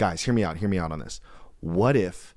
Guys, hear me out on this. What if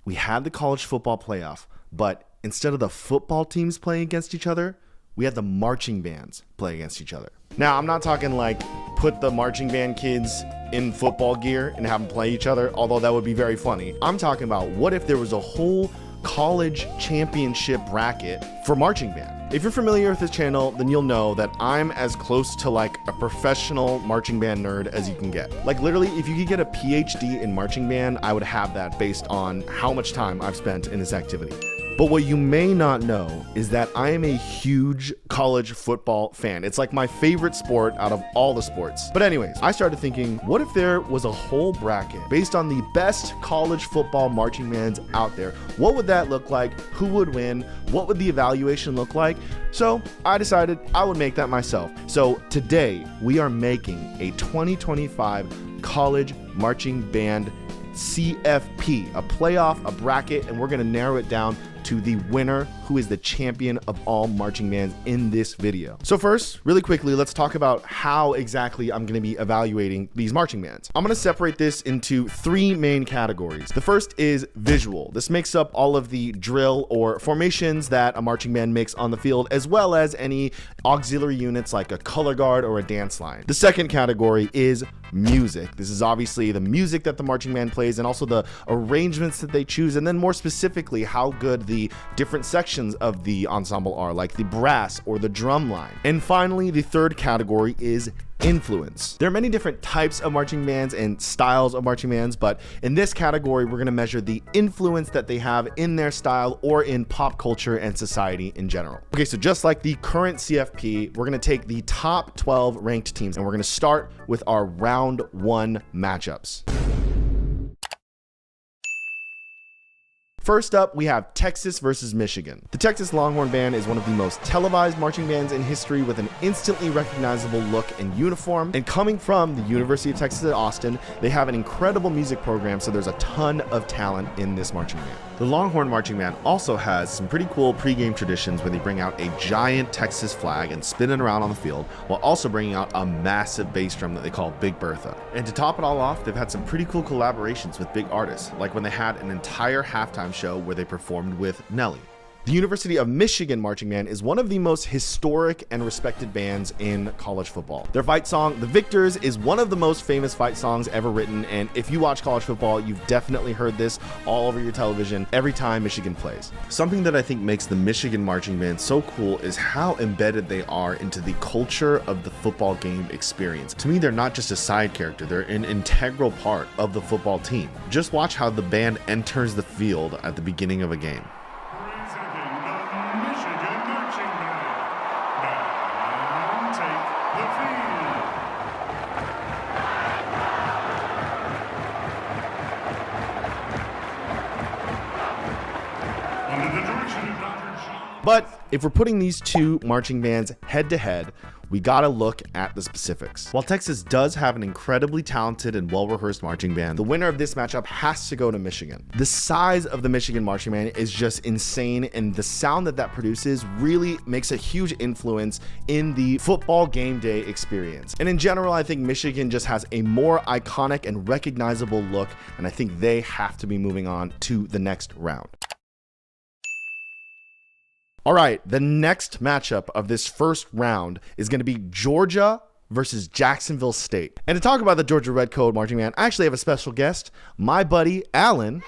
we had the college football playoff, but instead of the football teams playing against each other, we had the marching bands play against each other? Now, I'm not talking like put the marching band kids in football gear and have them play each other, although that would be very funny. I'm talking about what if there was a whole college championship bracket for marching band. If you're familiar with this channel, then you'll know that I'm as close to like a professional marching band nerd as you can get. Like literally, if you could get a PhD in marching band, I would have that based on how much time I've spent in this activity. But what you may not know is that I am a huge college football fan. It's like my favorite sport out of all the sports. But anyways, I started thinking, what if there was a whole bracket based on the best college football marching bands out there? What would that look like? Who would win? What would the evaluation look like? So I decided I would make that myself. So today we are making a 2025 college marching band CFP, a playoff, a bracket, and we're gonna narrow it down to the winner, who is the champion of all marching bands in this video. So first, really quickly, let's talk about how exactly I'm gonna be evaluating these marching bands. I'm gonna separate this into three main categories. The first is visual. This makes up all of the drill or formations that a marching band makes on the field, as well as any auxiliary units like a color guard or a dance line. The second category is music. This is obviously the music that the marching band plays and also the arrangements that they choose, and then more specifically, how good the different sections of the ensemble are, like the brass or the drum line. And finally, the third category is influence. There are many different types of marching bands and styles of marching bands, but in this category, we're gonna measure the influence that they have in their style or in pop culture and society in general. Okay, so just like the current CFP, we're gonna take the top 12 ranked teams and we're gonna start with our round one matchups. First up, we have Texas versus Michigan. The Texas Longhorn Band is one of the most televised marching bands in history with an instantly recognizable look and uniform. And coming from the University of Texas at Austin, they have an incredible music program, so there's a ton of talent in this marching band. The Longhorn Marching Band also has some pretty cool pregame traditions where they bring out a giant Texas flag and spin it around on the field, while also bringing out a massive bass drum that they call Big Bertha. And to top it all off, they've had some pretty cool collaborations with big artists, like when they had an entire halftime show where they performed with Nelly. The University of Michigan Marching Band is one of the most historic and respected bands in college football. Their fight song, The Victors, is one of the most famous fight songs ever written, and if you watch college football, you've definitely heard this all over your television every time Michigan plays. Something that I think makes the Michigan Marching Band so cool is how embedded they are into the culture of the football game experience. To me, they're not just a side character, they're an integral part of the football team. Just watch how the band enters the field at the beginning of a game. But if we're putting these two marching bands head to head, we gotta look at the specifics. While Texas does have an incredibly talented and well-rehearsed marching band, the winner of this matchup has to go to Michigan. The size of the Michigan marching band is just insane, and the sound that produces really makes a huge influence in the football game day experience. And in general, I think Michigan just has a more iconic and recognizable look, and I think they have to be moving on to the next round. All right, the next matchup of this first round is going to be Georgia versus Jacksonville State. And to talk about the Georgia Redcoat Marching Band, I actually have a special guest, my buddy Alan,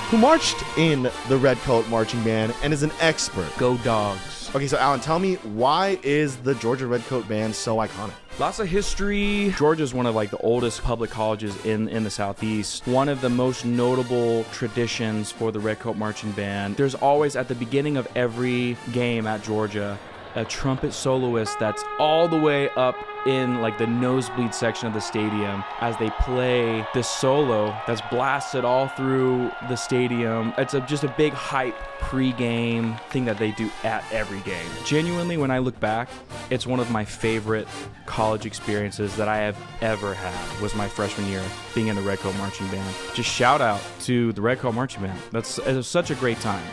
who marched in the Redcoat Marching Band and is an expert. Go Dogs. Okay, so Alan, tell me, why is the Georgia Redcoat Band so iconic? Lots of history. Georgia is one of the oldest public colleges in the Southeast. One of the most notable traditions for the Redcoat Marching Band. There's always at the beginning of every game at Georgia a trumpet soloist that's all the way up in the nosebleed section of the stadium as they play this solo that's blasted all through the stadium. It's just a big hype pre-game thing that they do at every game. Genuinely, when I look back, it's one of my favorite college experiences that I have ever had. Was my freshman year being in the Redcoat Marching Band. Just shout out to the Redcoat Marching Band. It was such a great time.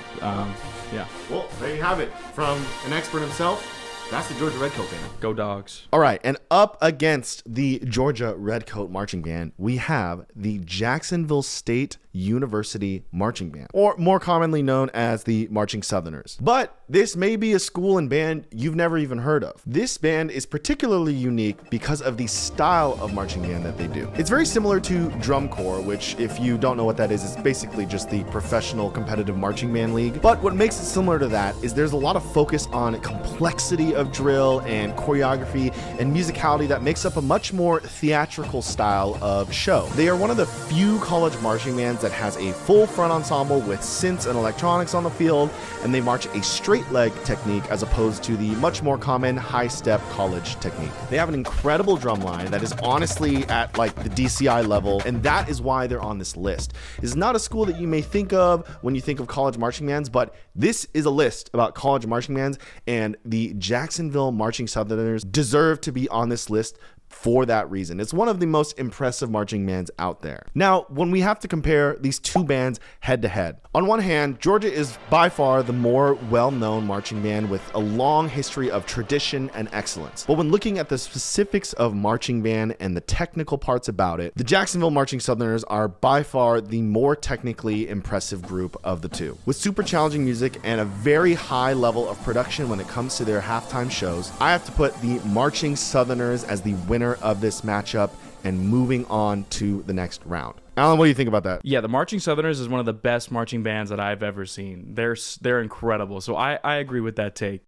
Yeah. Well, there you have it from an expert himself, That's the Georgia Redcoat Band. Go Dogs. All right, and up against the Georgia Redcoat Marching Band, we have the Jacksonville State University Marching Band, or more commonly known as the Marching Southerners. But this may be a school and band you've never even heard of. This band is particularly unique because of the style of marching band that they do. It's very similar to drum corps, which, if you don't know what that is, it's basically just the professional competitive marching band league. But what makes it similar to that is there's a lot of focus on complexity of drill and choreography and musicality that makes up a much more theatrical style of show. They are one of the few college marching bands that has a full front ensemble with synths and electronics on the field, and they march a straight leg technique as opposed to the much more common high step college technique. They have an incredible drum line that is honestly at like the DCI level, and that is why they're on this list. It's not a school that you may think of when you think of college marching bands, but this is a list about college marching bands, and the Jacksonville Marching Southerners deserve to be on this list for that reason. It's one of the most impressive marching bands out there. Now, when we have to compare these two bands head to head, on one hand, Georgia is by far the more well-known marching band with a long history of tradition and excellence. But when looking at the specifics of marching band and the technical parts about it, the Jacksonville Marching Southerners are by far the more technically impressive group of the two. With super challenging music and a very high level of production when it comes to their halftime shows, I have to put the Marching Southerners as the winner of this matchup and moving on to the next round. Alan, what do you think about that? Yeah, the Marching Southerners is one of the best marching bands that I've ever seen. They're incredible. So I agree with that take.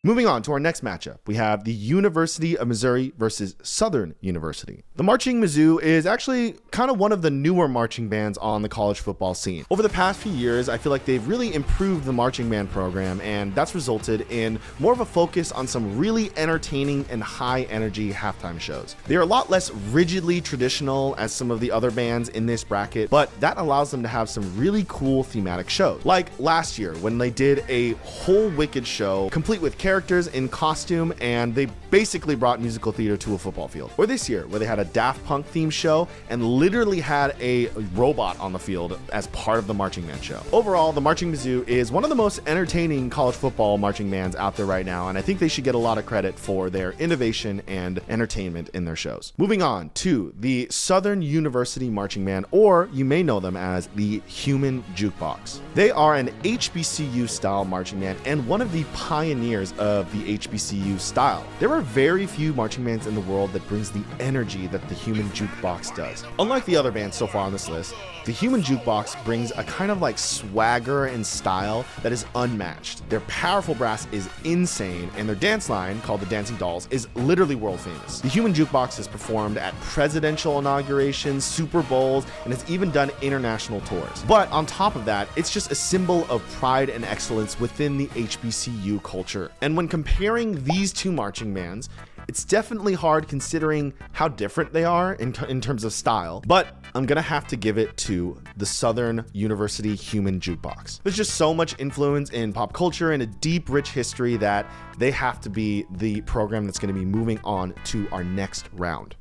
Moving on to our next matchup, we have the University of Missouri versus Southern University. The Marching Mizzou is actually kind of one of the newer marching bands on the college football scene. Over the past few years, I feel like they've really improved the marching band program, and that's resulted in more of a focus on some really entertaining and high energy halftime shows. They're a lot less rigidly traditional as some of the other bands in this bracket, but that allows them to have some really cool thematic shows. Like last year when they did a whole Wicked show complete with characters in costume, and they basically brought musical theater to a football field. Or this year where they had a Daft Punk themed show and literally had a robot on the field as part of the marching band show. Overall, the Marching Mizzou is one of the most entertaining college football marching bands out there right now, and I think they should get a lot of credit for their innovation and entertainment in their shows. Moving on to the Southern University Marching Band, or you may know them as the Human Jukebox. They are an HBCU style marching band and one of the pioneers of the HBCU style. There are very few marching bands in the world that brings the energy that the Human Jukebox does. Unlike the other bands so far on this list, the Human Jukebox brings a kind of like swagger and style that is unmatched. Their powerful brass is insane, and their dance line, called the Dancing Dolls, is literally world famous. The Human Jukebox is performed at presidential inaugurations, Super Bowls, and it's even done international tours. But on top of that, it's just a symbol of pride and excellence within the HBCU culture. And when comparing these two marching bands, it's definitely hard considering how different they are in terms of style, but I'm gonna have to give it to the Southern University Human Jukebox. There's just so much influence in pop culture and a deep, rich history that they have to be the program that's gonna be moving on to our next round.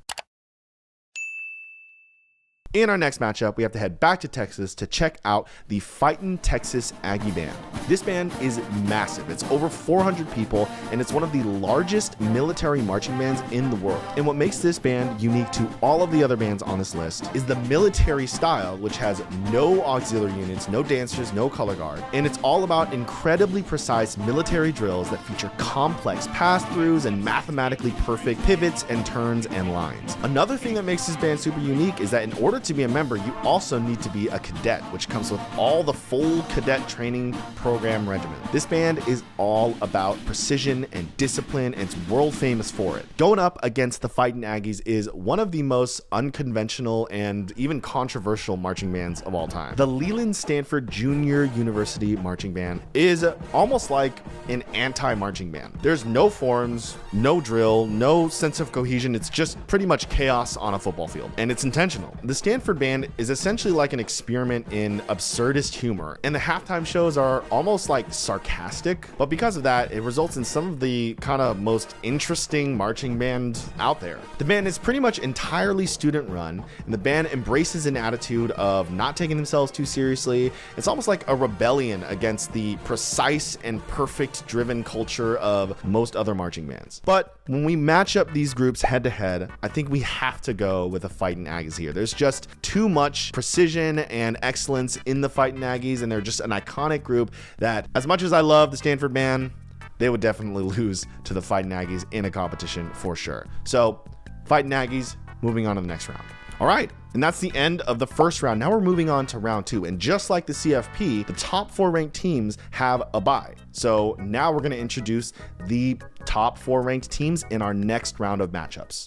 In our next matchup, we have to head back to Texas to check out the Fightin' Texas Aggie Band. This band is massive. It's over 400 people, and it's one of the largest military marching bands in the world. And what makes this band unique to all of the other bands on this list is the military style, which has no auxiliary units, no dancers, no color guard. And it's all about incredibly precise military drills that feature complex pass-throughs and mathematically perfect pivots and turns and lines. Another thing that makes this band super unique is that in order to be a member, you also need to be a cadet, which comes with all the full cadet training program regimen. This band is all about precision and discipline, and it's world famous for it. Going up against the Fightin' Aggies is one of the most unconventional and even controversial marching bands of all time. The Leland Stanford Junior University Marching Band is almost like an anti-marching band. There's no forms, no drill, no sense of cohesion. It's just pretty much chaos on a football field, and it's intentional. The Stanford Band is essentially like an experiment in absurdist humor, and the halftime shows are almost like sarcastic, but because of that, it results in some of the kind of most interesting marching bands out there. The band is pretty much entirely student run, and the band embraces an attitude of not taking themselves too seriously. It's almost like a rebellion against the precise and perfect driven culture of most other marching bands. But when we match up these groups head to head, I think we have to go with the Fightin' Aggies here. There's just too much precision and excellence in the Fightin' Aggies, and they're just an iconic group that, as much as I love the Stanford Band, they would definitely lose to the Fightin' Aggies in a competition for sure. So, Fightin' Aggies, moving on to the next round. All right, and that's the end of the first round. Now we're moving on to round 2. And just like the CFP, the top 4 ranked teams have a bye. So now we're going to introduce the top 4 ranked teams in our next round of matchups.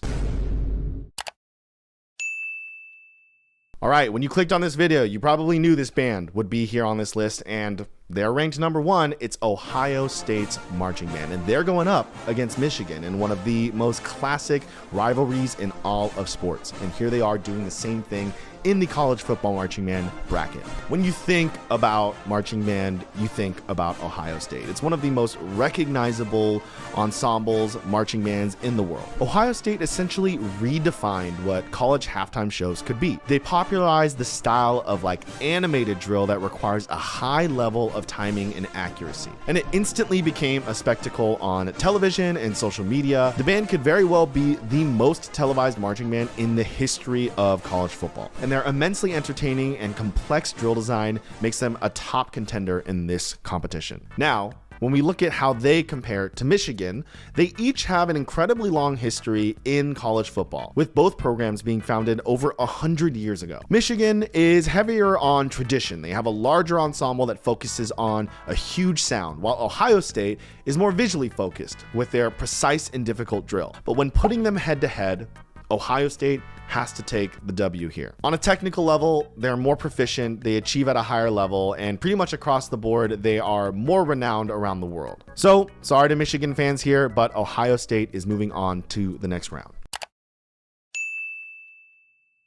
All right, when you clicked on this video, you probably knew this band would be here on this list, and they're ranked number 1. It's Ohio State's marching band, and they're going up against Michigan in one of the most classic rivalries in all of sports. And here they are doing the same thing in the college football marching band bracket. When you think about marching band, you think about Ohio State. It's one of the most recognizable ensembles, marching bands in the world. Ohio State essentially redefined what college halftime shows could be. They popularized the style of like animated drill that requires a high level of timing and accuracy. And it instantly became a spectacle on television and social media. The band could very well be the most televised marching band in the history of college football. And their immensely entertaining and complex drill design makes them a top contender in this competition. Now, when we look at how they compare to Michigan, they each have an incredibly long history in college football, with both programs being founded over 100 years ago. Michigan is heavier on tradition. They have a larger ensemble that focuses on a huge sound, while Ohio State is more visually focused with their precise and difficult drill. But when putting them head to head, Ohio State has to take the W here. On a technical level, they're more proficient, they achieve at a higher level, and pretty much across the board, they are more renowned around the world. So, sorry to Michigan fans here, but Ohio State is moving on to the next round.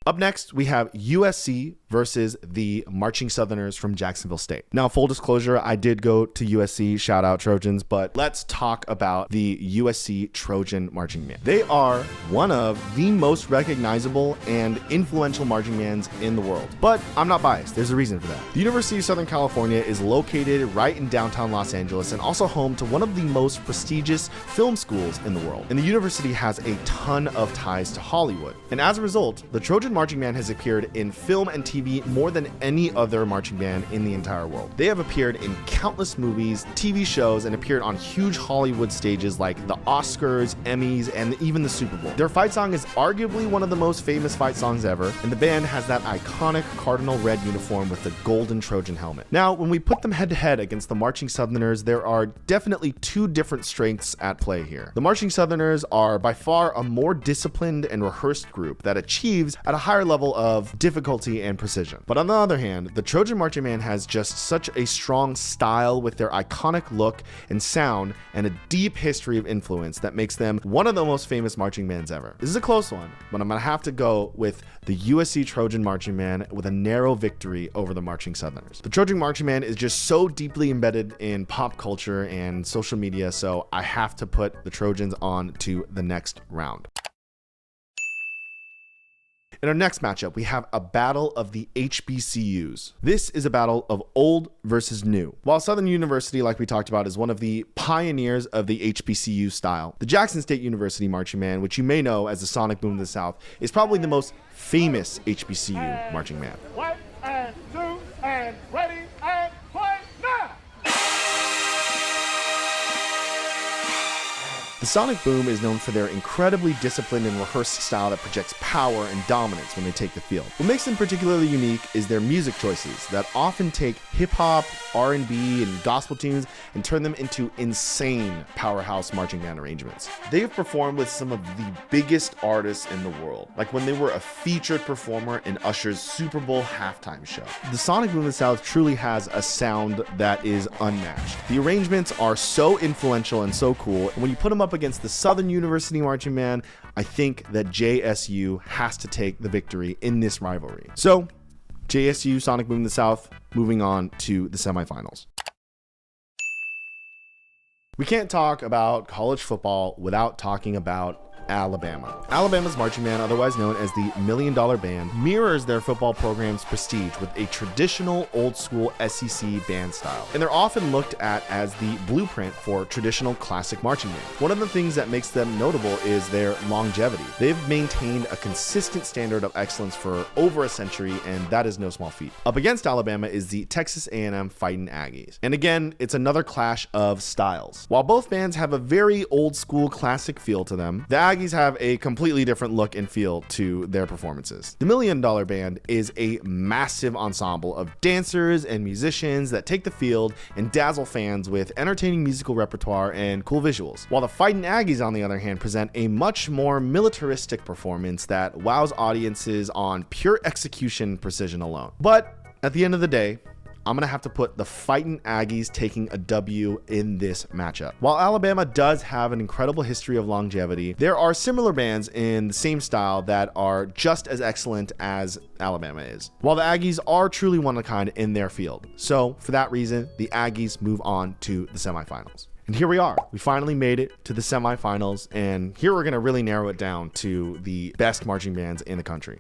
Up next, we have USC versus the Marching Southerners from Jacksonville State. Now, full disclosure, I did go to USC, shout out Trojans, but let's talk about the USC Trojan marching band. They are one of the most recognizable and influential marching bands in the world. But I'm not biased, there's a reason for that. The University of Southern California is located right in downtown Los Angeles and also home to one of the most prestigious film schools in the world. And the university has a ton of ties to Hollywood. And as a result, the Trojan marching band has appeared in film and TV more than any other marching band in the entire world. They have appeared in countless movies, TV shows, and appeared on huge Hollywood stages like the Oscars, Emmys, and even the Super Bowl. Their fight song is arguably one of the most famous fight songs ever, and the band has that iconic cardinal red uniform with the golden Trojan helmet. Now, when we put them head to head against the Marching Southerners, there are definitely 2 different strengths at play here. The Marching Southerners are by far a more disciplined and rehearsed group that achieves at a higher level of difficulty and precision. But on the other hand, the Trojan marching band has just such a strong style with their iconic look and sound and a deep history of influence that makes them one of the most famous marching bands ever. This is a close one, but I'm gonna have to go with the USC Trojan marching band with a narrow victory over the Marching Southerners. The Trojan marching band is just so deeply embedded in pop culture and social media, so I have to put the Trojans on to the next round. In our next matchup, we have a battle of the HBCUs. This is a battle of old versus new. While Southern University, like we talked about, is one of the pioneers of the HBCU style, the Jackson State University marching band, which you may know as the Sonic Boom of the South, is probably the most famous HBCU marching band. 1 and 2 and ready and play now! The Sonic Boom is known for their incredibly disciplined and rehearsed style that projects power and dominance when they take the field. What makes them particularly unique is their music choices that often take hip-hop, R&B, and gospel tunes and turn them into insane powerhouse marching band arrangements. They have performed with some of the biggest artists in the world, like when they were a featured performer in Usher's Super Bowl halftime show. The Sonic Boom of the South truly has a sound that is unmatched. The arrangements are so influential and so cool, and when you put them up against the Southern University marching band, I think that JSU has to take the victory in this rivalry. So JSU, Sonic Boom in the South, moving on to the semifinals. We can't talk about college football without talking about Alabama. Alabama's marching band, otherwise known as the $1 Million Band, mirrors their football program's prestige with a traditional old-school SEC band style. And they're often looked at as the blueprint for traditional classic marching bands. One of the things that makes them notable is their longevity. They've maintained a consistent standard of excellence for over a century, and that is no small feat. Up against Alabama is the Texas A&M Fightin' Aggies. And again, it's another clash of styles. While both bands have a very old-school classic feel to them, the Aggies have a completely different look and feel to their performances. The $1 Million Band is a massive ensemble of dancers and musicians that take the field and dazzle fans with entertaining musical repertoire and cool visuals. While the Fightin' Aggies, on the other hand, present a much more militaristic performance that wows audiences on pure execution precision alone. But at the end of the day, I'm going to have to put the Fightin' Aggies taking a W in this matchup. While Alabama does have an incredible history of longevity, there are similar bands in the same style that are just as excellent as Alabama is, while the Aggies are truly one of a kind in their field. So for that reason, the Aggies move on to the semifinals. And here we are. We finally made it to the semifinals, and here we're going to really narrow it down to the best marching bands in the country.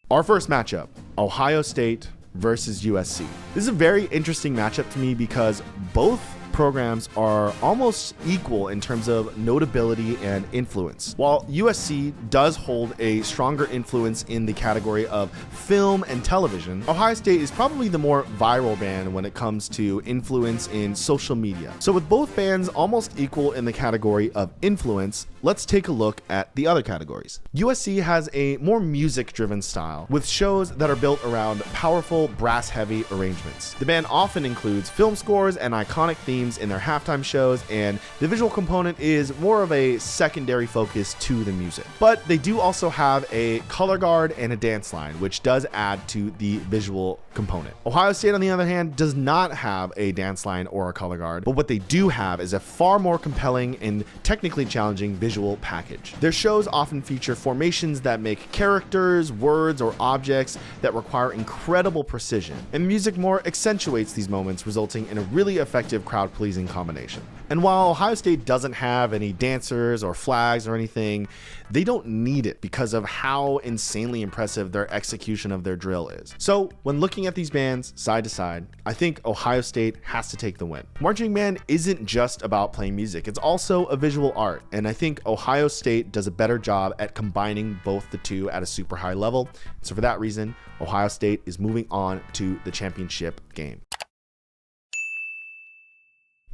Our first matchup, Ohio State versus USC. This is a very interesting matchup to me because both programs are almost equal in terms of notability and influence. While USC does hold a stronger influence in the category of film and television, Ohio State is probably the more viral band when it comes to influence in social media. So with both bands almost equal in the category of influence, let's take a look at the other categories. USC has a more music-driven style, with shows that are built around powerful, brass-heavy arrangements. The band often includes film scores and iconic themes in their halftime shows, and the visual component is more of a secondary focus to the music. But they do also have a color guard and a dance line, which does add to the visual component. Ohio State, on the other hand, does not have a dance line or a color guard, but what they do have is a far more compelling and technically challenging visual package. Their shows often feature formations that make characters, words, or objects that require incredible precision, and the music more accentuates these moments, resulting in a really effective crowd-pleasing combination. And while Ohio State doesn't have any dancers or flags or anything, they don't need it because of how insanely impressive their execution of their drill is. So when looking at these bands side to side, I think Ohio State has to take the win. Marching band isn't just about playing music, it's also a visual art, and I think Ohio State does a better job at combining both the two at a super high level. So for that reason, Ohio State is moving on to the championship game.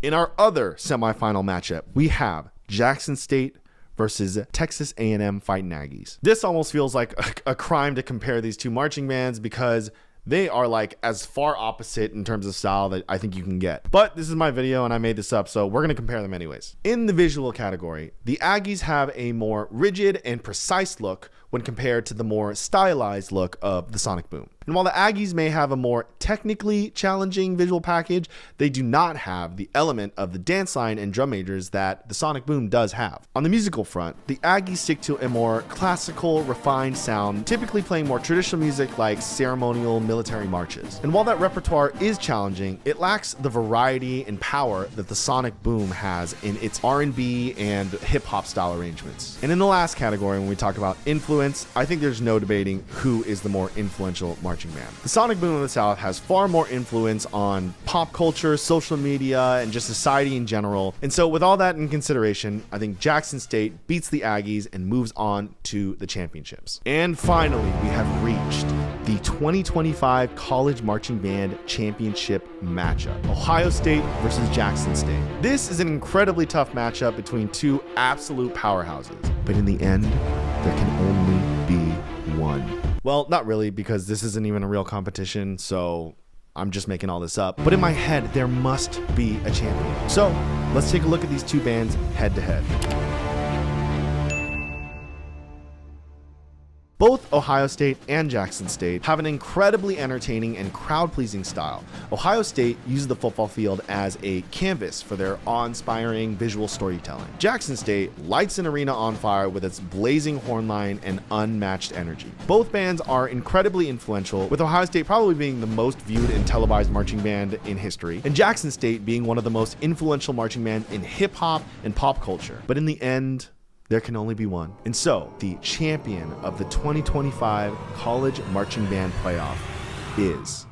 In our other semifinal matchup, we have Jackson State versus Texas A&M Fightin' Aggies. This almost feels like a crime to compare these two marching bands because they are like as far opposite in terms of style that I think you can get. But this is my video and I made this up, so we're going to compare them anyways. In the visual category, the Aggies have a more rigid and precise look when compared to the more stylized look of the Sonic Boom. And while the Aggies may have a more technically challenging visual package, they do not have the element of the dance line and drum majors that the Sonic Boom does have. On the musical front, the Aggies stick to a more classical, refined sound, typically playing more traditional music like ceremonial military marches. And while that repertoire is challenging, it lacks the variety and power that the Sonic Boom has in its R&B and hip-hop style arrangements. And in the last category, when we talk about influence, I think there's no debating who is the more influential marching band. The Sonic Boom of the South has far more influence on pop culture, social media, and just society in general. And so with all that in consideration, I think Jackson State beats the Aggies and moves on to the championships. And finally, we have reached the 2025 College Marching Band Championship matchup. Ohio State versus Jackson State. This is an incredibly tough matchup between two absolute powerhouses. But in the end, there can only be one. Well, not really, because this isn't even a real competition, so I'm just making all this up. But in my head, there must be a champion. So let's take a look at these two bands head to head. Both Ohio State and Jackson State have an incredibly entertaining and crowd-pleasing style. Ohio State uses the football field as a canvas for their awe-inspiring visual storytelling. Jackson State lights an arena on fire with its blazing horn line and unmatched energy. Both bands are incredibly influential, with Ohio State probably being the most viewed and televised marching band in history, and Jackson State being one of the most influential marching bands in hip-hop and pop culture. But in the end, there can only be one. And so, the champion of the 2025 College Marching Band Playoff is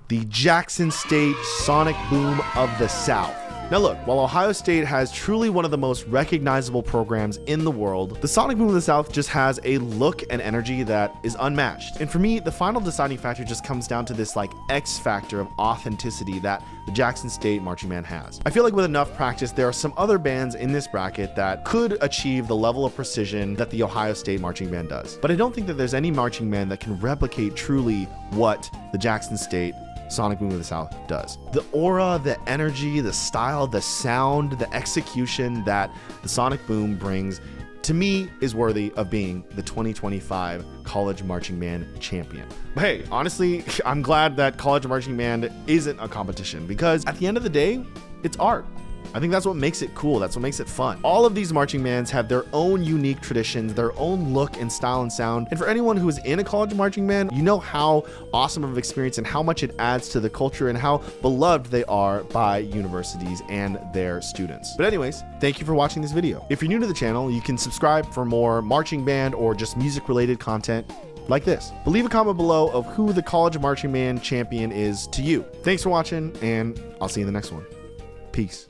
the Jackson State Sonic Boom of the South. Now look, while Ohio State has truly one of the most recognizable programs in the world, the Sonic Boom of the South just has a look and energy that is unmatched. And for me, the final deciding factor just comes down to this like X factor of authenticity that the Jackson State Marching Band has. I feel like with enough practice, there are some other bands in this bracket that could achieve the level of precision that the Ohio State Marching Band does. But I don't think that there's any marching band that can replicate truly what the Jackson State Sonic Boom of the South does. The aura, the energy, the style, the sound, the execution that the Sonic Boom brings, to me, is worthy of being the 2025 College Marching Band champion. But hey, honestly, I'm glad that College Marching Band isn't a competition, because at the end of the day, it's art. I think that's what makes it cool. That's what makes it fun. All of these marching bands have their own unique traditions, their own look and style and sound. And for anyone who is in a college marching band, you know how awesome of an experience and how much it adds to the culture and how beloved they are by universities and their students. But anyways, thank you for watching this video. If you're new to the channel, you can subscribe for more marching band or just music related content like this. But leave a comment below of who the College Marching Band champion is to you. Thanks for watching, and I'll see you in the next one. Peace.